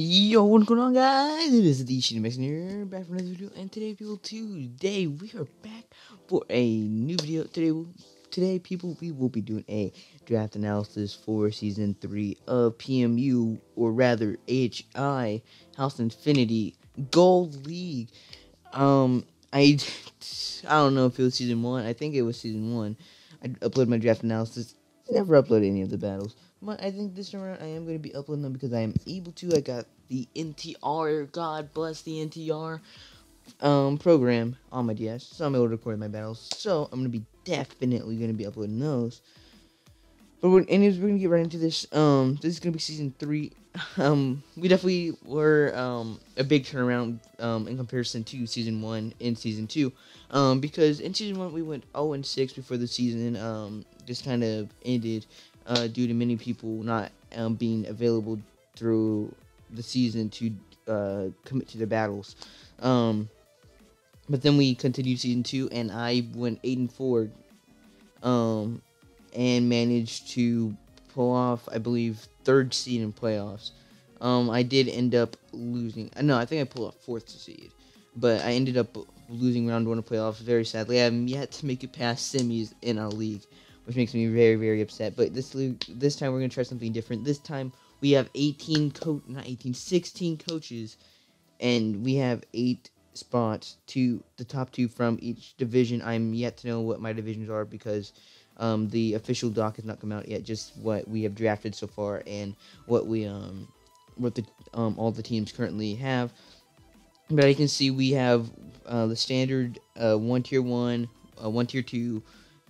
Yo, what's going on, guys? It is the Shooting Mason here, back for another video, and today we are back for a new video. Today, people, we will be doing a draft analysis for Season 3 of PMU, or rather, AHI, House Infinity Gold League. I don't know if it was Season 1, I think it was Season 1. I uploaded my draft analysis, never uploaded any of the battles. But I think this time around I am going to be uploading them because I am able to. I got the NTR, God bless the NTR program on my DS, so I'm able to record my battles. So I'm going to be definitely going to be uploading those. But anyways, we're going to get right into this. This is going to be Season 3. We definitely were a big turnaround in comparison to Season 1 and Season 2. Because in Season 1 we went 0-6 before the season just kind of ended. Due to many people not being available through the season to commit to the battles. But then we continued Season 2, and I went 8-4, and managed to pull off, I believe, 3rd seed in playoffs. I did end up losing. No, I think I pulled off 4th seed, but I ended up losing round 1 of playoffs. Very sadly, I have yet to make it past semis in our league, which makes me very, very upset. But this time we're gonna try something different. This time we have 16 coaches, and we have 8 spots to the top 2 from each division. I'm yet to know what my divisions are because the official doc has not come out yet. Just what we have drafted so far and what all the teams currently have. But I can see we have the standard 1 tier 1, 1 tier 2.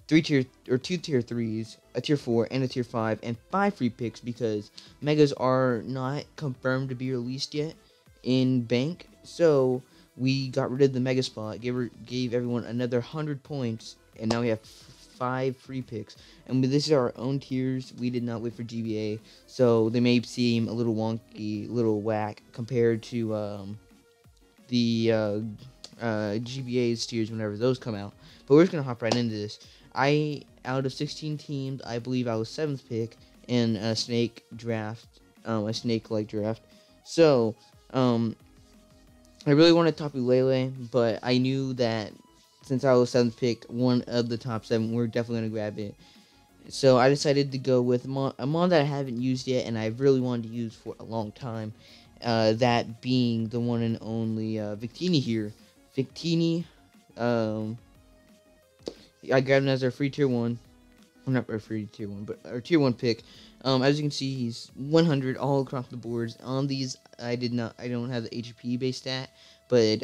2 tier 3s, a tier 4, and a tier 5, and 5 free picks because megas are not confirmed to be released yet in bank. So we got rid of the mega spot, gave everyone another 100 points, and now we have 5 free picks. And this is our own tiers. We did not wait for GBA, so they may seem a little wonky, little whack compared to the GBA's tiers whenever those come out. But we're just gonna hop right into this. Out of 16 teams, I believe I was 7th pick in a snake draft, a snake-like draft. So, I really wanted Tapu Lele, but I knew that since I was 7th pick, one of the top 7, we're definitely going to grab it. So, I decided to go with a mon that I haven't used yet, and I really wanted to use for a long time. That being the one and only Victini here. Victini, I grabbed him as our free tier 1. Well, not our free tier 1, but our tier 1 pick. As you can see, he's 100 all across the boards. On these, I don't have the HP based stat, but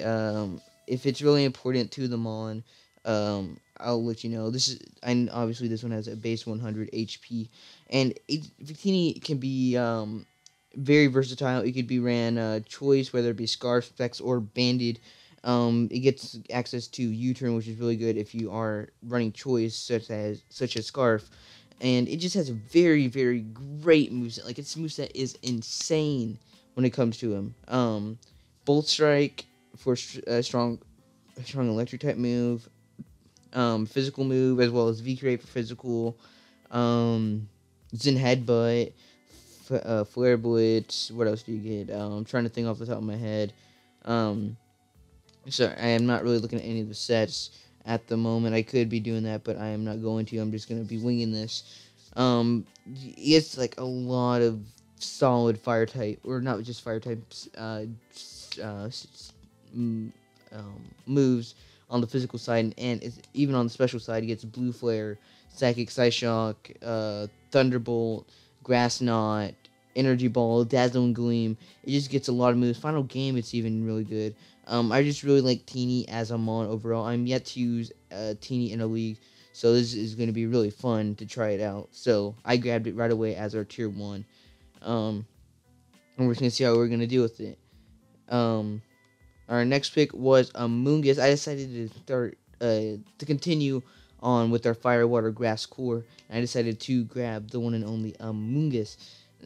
if it's really important to them on, I'll let you know. Obviously this one has a base 100 HP, and Victini can be very versatile. It could be ran choice, whether it be Scarf, Specs, or Banded. It gets access to U-turn, which is really good if you are running choice, such as Scarf, and it just has a very, very great moveset. Like, its moveset is insane when it comes to him. Bolt Strike for a strong electric type move, physical move, as well as V-Create for physical, Zen Headbutt, Flare Blitz. What else do you get? I'm trying to think off the top of my head. Sorry, I am not really looking at any of the sets at the moment. I could be doing that, but I am not going to. I'm just going to be winging this. It's like a lot of solid fire type, or not just fire types, moves on the physical side, and even on the special side, he gets Blue Flare, Psychic Psyshock, Thunderbolt, Grass Knot, Energy Ball, Dazzling Gleam. It just gets a lot of moves. Final game, it's even really good. I just really like Teeny as a mon overall. I'm yet to use Teeny in a league, so this is going to be really fun to try it out. So I grabbed it right away as our tier 1. And we're just going to see how we're going to deal with it. Our next pick was a Moongus. I decided to start to continue on with our Fire, Water, Grass core, and I decided to grab the one and only Moongus.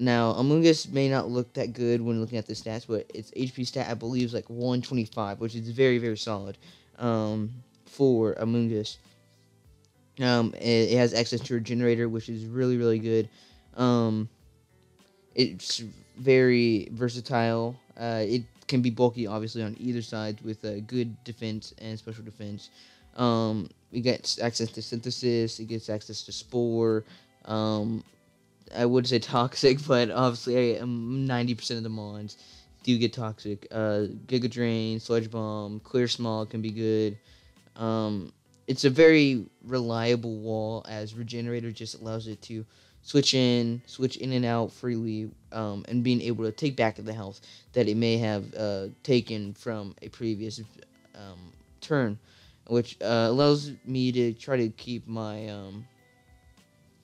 Now, Moongus may not look that good when looking at the stats, but its HP stat, I believe, is like 125, which is very, very solid for Moongus. It has access to a generator, which is really, really good. It's very versatile. It can be bulky, obviously, on either side with good defense and special defense. It gets access to synthesis. It gets access to spore. Um, I would say toxic, but obviously 90% of the mons do get toxic. Giga Drain, Sludge Bomb, Clear Smog can be good. It's a very reliable wall, as Regenerator just allows it to switch in and out freely, and being able to take back the health that it may have taken from a previous turn, which allows me to try to keep my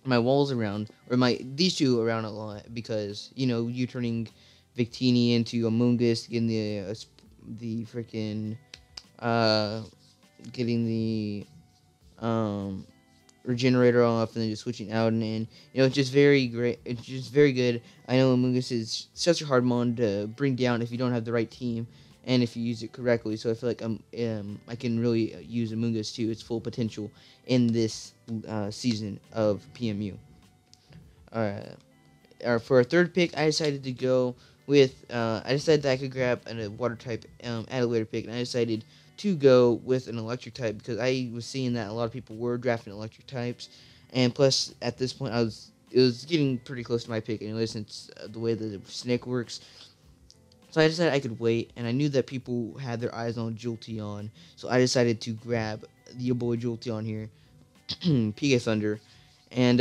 walls around, or these two around a lot, because you turning Victini into a Moongus, getting the freaking getting the regenerator off, and then just switching out and in. It's just very great. It's just very good. I know Moongus is such a hard mon to bring down if you don't have the right team and if you use it correctly. So I feel like I can really use Moongus to its full potential in this season of PMU. For our third pick, I decided to go with. I decided that I could grab a water type at a later pick, and I decided to go with an electric type because I was seeing that a lot of people were drafting electric types, and plus at this point it was getting pretty close to my pick anyway, since the way the snake works. So I decided I could wait, and I knew that people had their eyes on Jolteon, so I decided to grab your boy Jolteon here, PK Thunder, and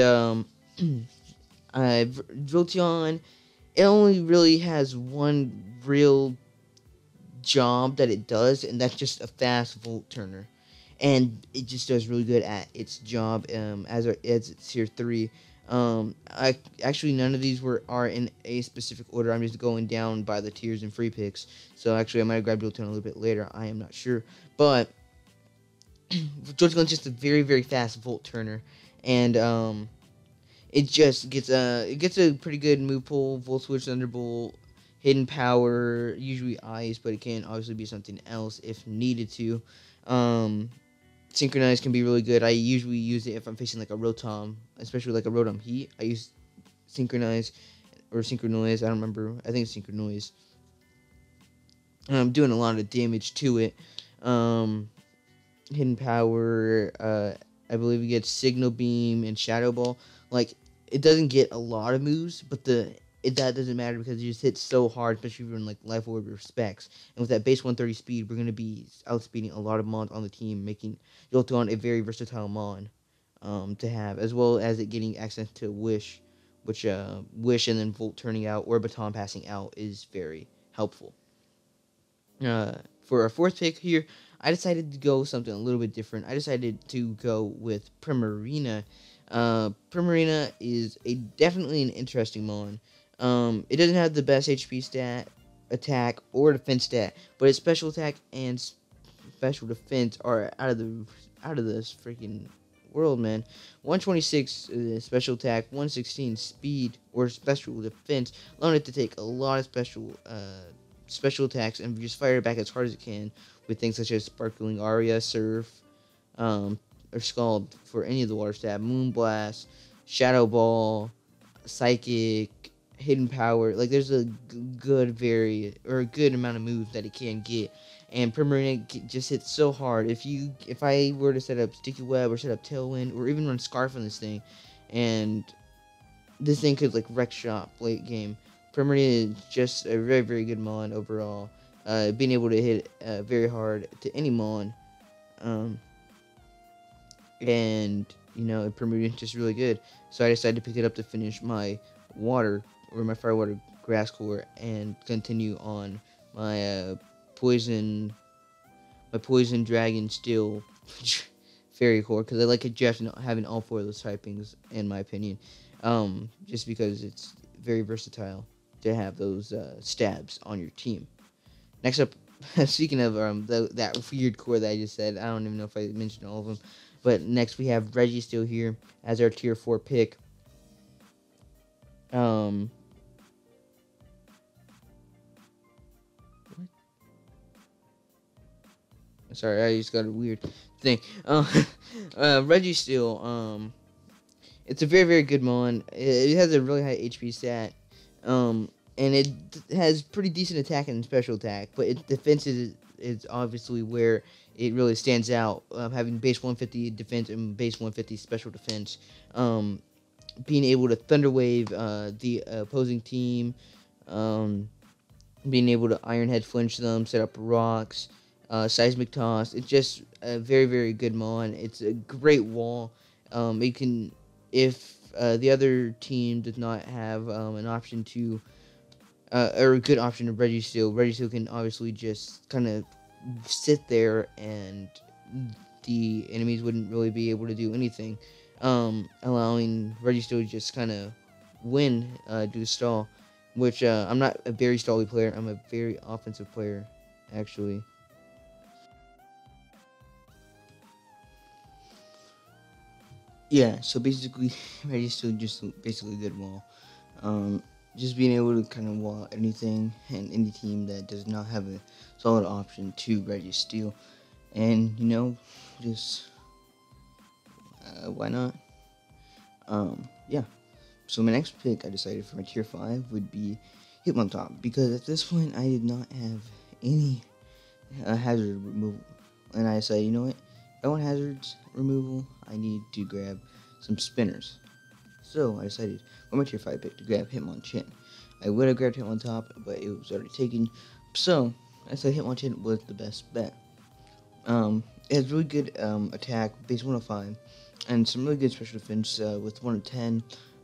Jolteon. It only really has one real job that it does, and that's just a fast volt turner, and it just does really good at its job as it's tier 3. I actually none of these are in a specific order. I'm just going down by the tiers and free picks, so actually I might have grabbed Jolteon a little bit later, I am not sure, but Jolteon's just a very, very fast volt turner, and it just gets a pretty good move pool, Volt Switch, Thunderbolt, Hidden Power, usually Ice, but it can obviously be something else if needed to. Synchronize can be really good. I usually use it if I'm facing like a Rotom, especially like a Rotom Heat. I use Synchronize or Synchronoise. I don't remember. I think it's Synchronoise. And I'm doing a lot of damage to it. Hidden Power. I believe it gets Signal Beam and Shadow Ball. Like, it doesn't get a lot of moves, but that doesn't matter because it just hits so hard, especially if you're in like Life Orb or Specs. And with that base 130 speed, we're going to be outspeeding a lot of mons on the team, making Jolteon a very versatile mon to have, as well as it getting access to Wish, which Wish and then Volt turning out or Baton passing out is very helpful. For our fourth pick here, I decided to go something a little bit different. I decided to go with Marina. Marina is definitely an interesting mon. It doesn't have the best HP stat, attack, or defense stat, but its special attack and special defense are out of this freaking world, man. 126 special attack, 116 speed or special defense, allowing it to take a lot of special attacks and just fire it back as hard as it can with things such as Sparkling Aria, Surf, or Scald for any of the water stab, Moonblast, Shadow Ball, Psychic, Hidden Power. Like, there's a good amount of moves that it can get, and Marina just hits so hard. If I were to set up Sticky Web or set up Tailwind or even run Scarf on this thing, and this thing could like wreck shop late game. Marina is just a very, very good mon overall. Being able to hit very hard to any mon, and Marina is just really good. So I decided to pick it up to finish my my fire water grass core and continue on my poison dragon steel fairy core, because I like it just having all four of those typings in my opinion, just because it's very versatile to have those stabs on your team. Next up, speaking of that weird core that I just said, I don't even know if I mentioned all of them, but next we have Registeel here as our tier 4 pick. Sorry, I just got a weird thing. Registeel, it's a very, very good mon. It has a really high HP stat. and it has pretty decent attack and special attack, but its defense is obviously where it really stands out, having base 150 defense and base 150 special defense. Being able to Thunder Wave the opposing team, being able to Iron Head flinch them, set up rocks, Seismic Toss. It's just a very, very good mon. It's a great wall. It can, if the other team does not have an option to, or a good option of Registeel can obviously just kind of sit there and the enemies wouldn't really be able to do anything, allowing Registeel to just kind of win due to stall, which I'm not a very stally player. I'm a very offensive player, actually. Yeah, so basically, Registeel just basically a good wall. Just being able to kind of wall anything and any team that does not have a solid option to Registeel. And, just, why not? Yeah. So my next pick I decided for my tier 5 would be Hitmontop, because at this point I did not have any hazard removal. And I decided, you know what? If I want hazards removal, I need to grab some spinners. So I decided for my tier 5 pick to grab Hitmonchan. I would have grabbed Hitmontop, but it was already taken. So I said Hitmonchan was the best bet. It has really good attack, base 105, and some really good special defense with 1 of 10,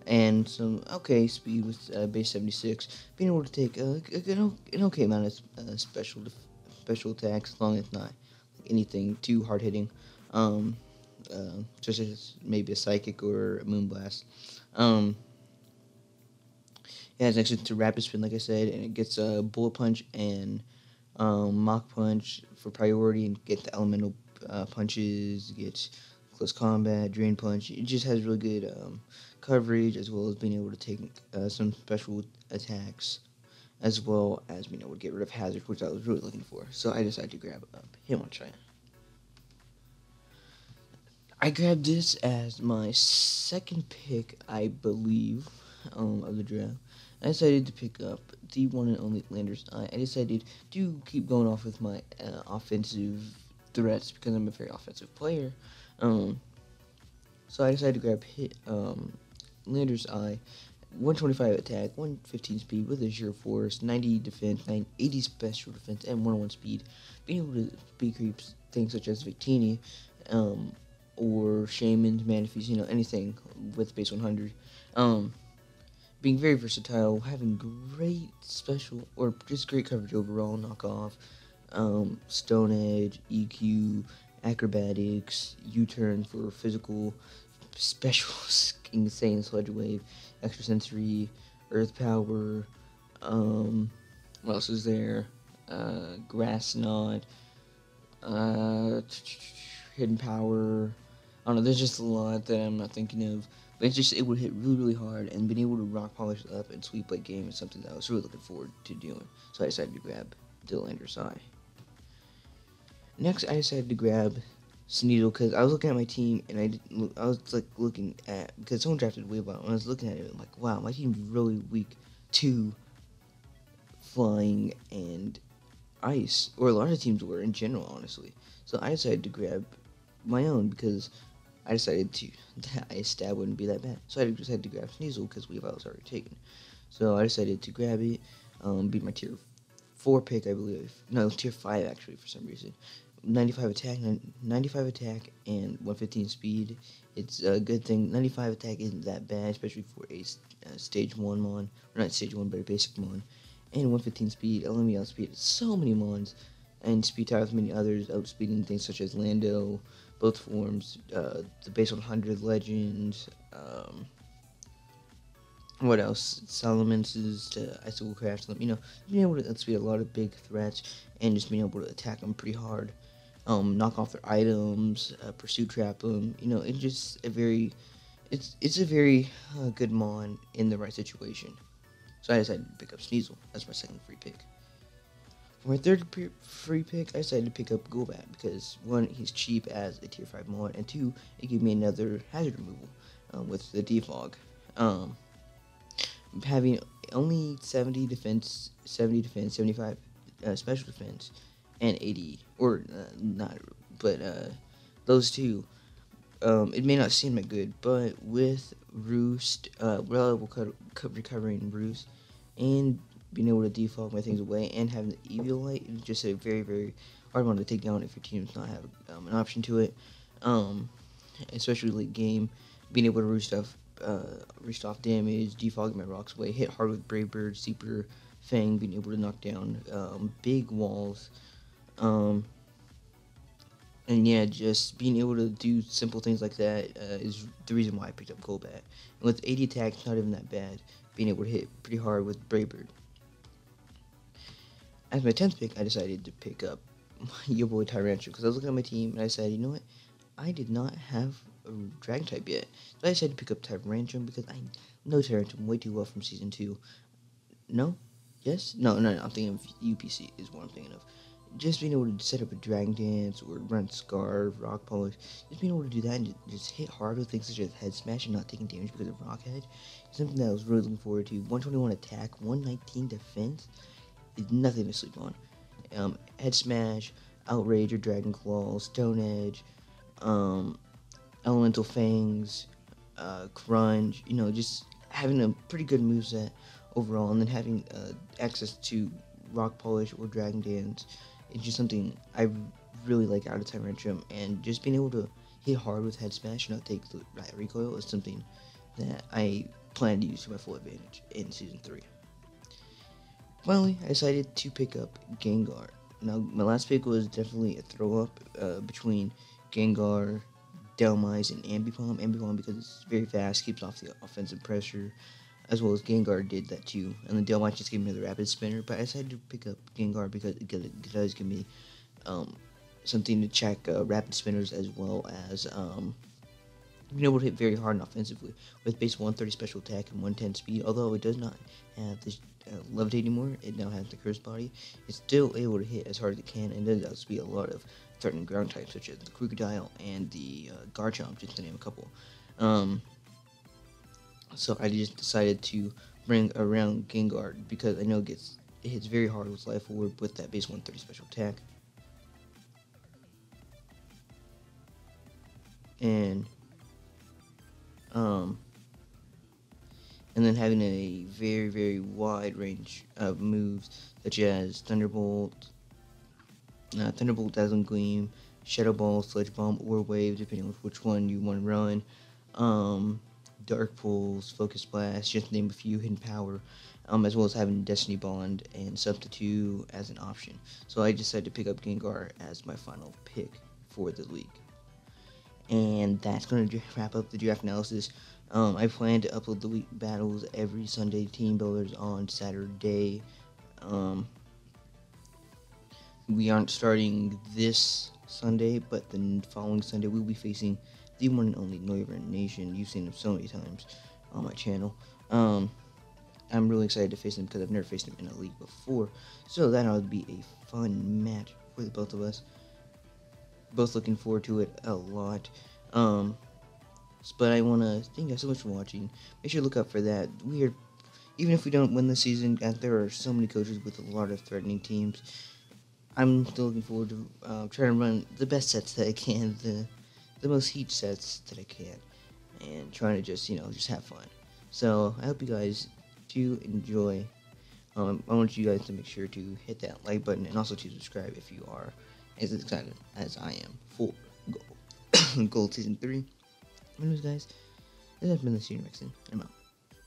and some okay speed with base 76. Being able to take an okay amount of special attacks, as long as not anything too hard hitting, such as maybe a psychic or a moonblast. It has access to rapid spin, like I said, and it gets a bullet punch and Mach Punch for priority, and get the elemental punches, get close combat, drain punch. It just has really good coverage, as well as being able to take some special attacks, as well as being able to get rid of hazard, which I was really looking for. So I decided to grab Hitmonchan. I grabbed this as my second pick, I believe, of the draft. I decided to pick up the one and only Lander's Eye. I decided to keep going off with my offensive threats, because I'm a very offensive player. So I decided to grab Lander's Eye, 125 attack, 115 speed with a sheer force, 90 defense, 80 special defense, and 101 speed. Being able to speed creeps things such as Victini, or Shamans, Manaphy's, anything with base 100. Being very versatile, having great special, or just great coverage overall, knockoff, Stone Edge, EQ, acrobatics, U-turn for physical, special, insane sludge wave, extrasensory, earth power, what else is there? Grass knot, hidden power. I don't know, there's just a lot that I'm not thinking of. But it's just, it would hit really, really hard, and being able to rock polish up and sweep late game is something that I was really looking forward to doing. So I decided to grab Lander's Eye. Next, I decided to grab Sneasel, because I was looking at my team, and I was like looking at, because someone drafted way well, and I was looking at it, and I'm like, wow, my team's really weak to flying and ice, or a lot of teams were in general, honestly. So I decided to grab my own, because I decided that ice stab wouldn't be that bad. So I decided to grab Sneasel, because Weavile was already taken. So I decided to grab it, beat my tier 4 pick, I believe. No, tier 5 actually, for some reason. 95 attack, and 115 speed. It's a good thing. 95 attack isn't that bad, especially for a stage 1 mon. Or not stage 1, but a basic mon. And 115 speed, allowing me outspeed so many mons, and speed tire with many others, outspeeding things such as Lando, both forms, the base 100 legend, what else? Salamances to icicle crash them. Being able to outspeed a lot of big threats, and just being able to attack them pretty hard. Knock off their items, pursuit trap them. It's just a very, it's a very good mon in the right situation. So I decided to pick up Sneasel as my second free pick. For my third free pick, I decided to pick up Golbat, because 1, he's cheap as a tier 5 mon, and 2, it gave me another hazard removal with the Defog. Having only 70 defense, 75 special defense, and 80 or not, but those two. It may not seem that good, but with Roost, reliable recovering Roost, and being able to defog my things away, and having the Eviolite, it's just a very, very hard one to take down if your team does not have an option to it. Especially late game, being able to roost off damage, defogging my rocks away, hit hard with Brave Bird, Super Fang, being able to knock down big walls. And yeah, just being able to do simple things like that is the reason why I picked up Golbat. And with 80 attack, it's not even that bad, being able to hit pretty hard with Brave Bird. As my 10th pick, I decided to pick up your boy Tyrantrum, because I was looking at my team, and I said, you know what, I did not have a Dragon type yet. So I decided to pick up Tyrantrum, because I know Tyrantrum way too well from Season 2. No? Yes? No, I'm thinking of UPC is what I'm thinking of. Just being able to set up a Dragon Dance or run Scarf, Rock Polish, just being able to do that and just hit hard with things such as Head Smash and not taking damage because of Rock Head is something that I was really looking forward to. 121 attack, 119 defense is nothing to sleep on. Head Smash, Outrage or Dragon Claw, Stone Edge, Elemental Fangs, Crunch, just having a pretty good moveset overall, and then having access to Rock Polish or Dragon Dance. It's just something I really like out of Tyrantrum, and just being able to hit hard with Head Smash and not take the right recoil is something that I plan to use to my full advantage in Season 3. Finally, I decided to pick up Gengar. Now, my last pick was definitely a throw-up between Gengar, Delmise, and Aipom. Aipom because it's very fast, keeps off the offensive pressure, as well as Gengar did that too. And then Delmise just gave me the Rapid Spinner, but I decided to pick up Gengar because it does give me something to check Rapid Spinners, as well as being able to hit very hard and offensively with base 130 special attack and 110 speed. Although it does not have this Levitate anymore, it now has the Curse Body. It's still able to hit as hard as it can, and it does beat a lot of threatening ground types such as the Crocodile and the Garchomp, just to name a couple. So I just decided to bring around Gengar because I know it hits very hard with Life Orb with that base 130 special attack. And then having a very, very wide range of moves such as Thunderbolt, Dazzling Gleam, Shadow Ball, Sludge Bomb, or Wave, depending on which one you want to run. Dark Pulse, Focus Blast, just to name a few, Hidden Power, as well as having Destiny Bond and Substitute as an option. So I decided to pick up Gengar as my final pick for the league. And that's going to wrap up the draft analysis. I plan to upload the week battles every Sunday, team builders on Saturday. We aren't starting this Sunday, but the following Sunday we'll be facing the one and only Riven Nation. You've seen him so many times on my channel. I'm really excited to face him because I've never faced him in a league before. So that'll be a fun match for the both of us. Both looking forward to it a lot. But I want to thank you guys so much for watching. Make sure to look out for that. Even if we don't win the season, there are so many coaches with a lot of threatening teams. I'm still looking forward to trying to run the best sets that I can, the most heat sets that I can, and trying to just have fun. So I hope you guys do enjoy. I want you guys to make sure to hit that like button and also to subscribe if you are as excited as I am for Gold Season 3. Anyways, guys, this has been the Senior Mixin'. I'm out.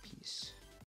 Peace.